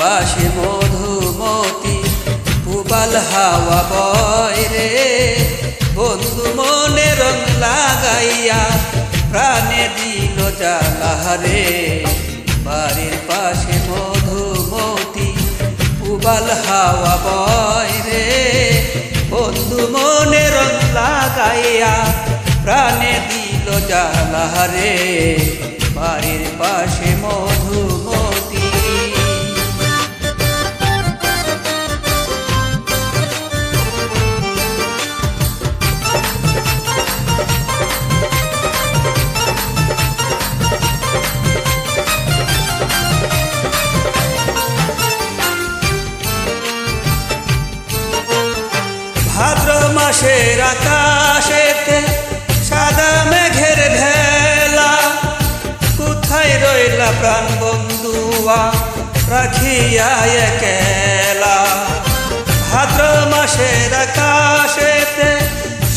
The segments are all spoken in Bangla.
পাশে মধুমতি পুবাল হাওয়া বয় রে, বন্ধু মনে রং লাগাইয়া প্রাণে দিল জ্বালা রে। বাড়ির পাশে মধুমতি পুবাল হাওয়া বয় রে, বন্ধু মনে রং লাগাইয়া প্রাণে দিল জ্বালা রে। বাড়ির পাশে মধুমতি। ভাদ্র মাসের আকাশেতে সাদা মেঘের ভেলা, কোথায় রইলা প্রাণ বন্ধুয়া রাখিয়া একেলা। ভাদ্র মাসের আকাশেতে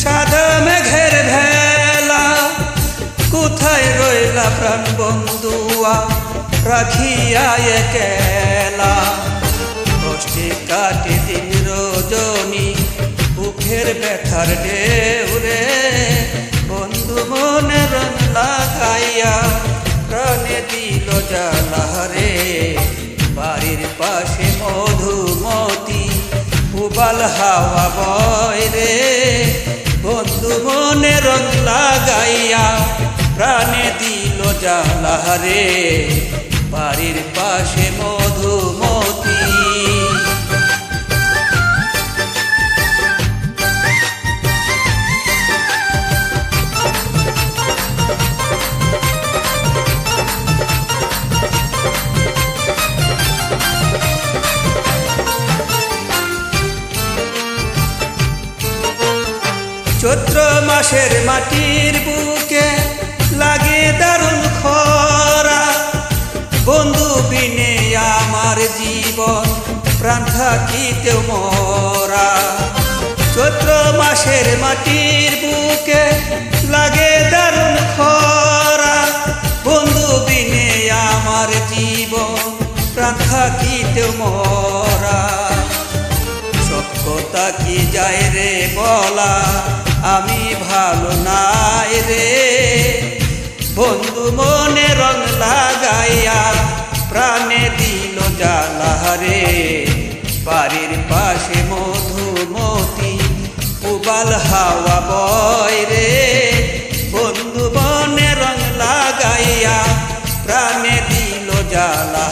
সাদা মেঘের ভেলা, কোথায় রইলা প্রাণ বন্ধুয়া রাখিয়া একেলা। কষ্টে কাটে দিন রজনী বুকের ব্যথার ঢেউরে, বন্ধু মনে রং লাগাইয়া প্রাণে দিল জ্বালা রে। বাড়ির পাশে মধুমতি পুবাল হাওয়া বয় রে, বন্ধু মনে রং লাগাইয়া প্রাণে দিল জ্বালা রে। বাড়ির পাশে মধুমতি। চৈত্র মাসের মাটির বুকে লাগে দারুণ খরা, বন্ধু বিনে আমার জীবন প্রাণ থাকিতেও মরা। চৈত্র মাসের মাটির বুকে লাগে দারুণ খরা, বন্ধু বিনে আমার জীবন প্রাণ থাকিতেও মরা। সত্যতা কি যায় রে বলা, আমি ভালো নাই রে, বন্ধু মনে রং লাগাইয়া প্রাণে দিল জ্বালা রে। বাড়ির পাশে মধুমতি পুবাল হাওয়া বয় রে, বন্ধু মনে রং লাগাইয়া প্রাণে দিল জ্বালা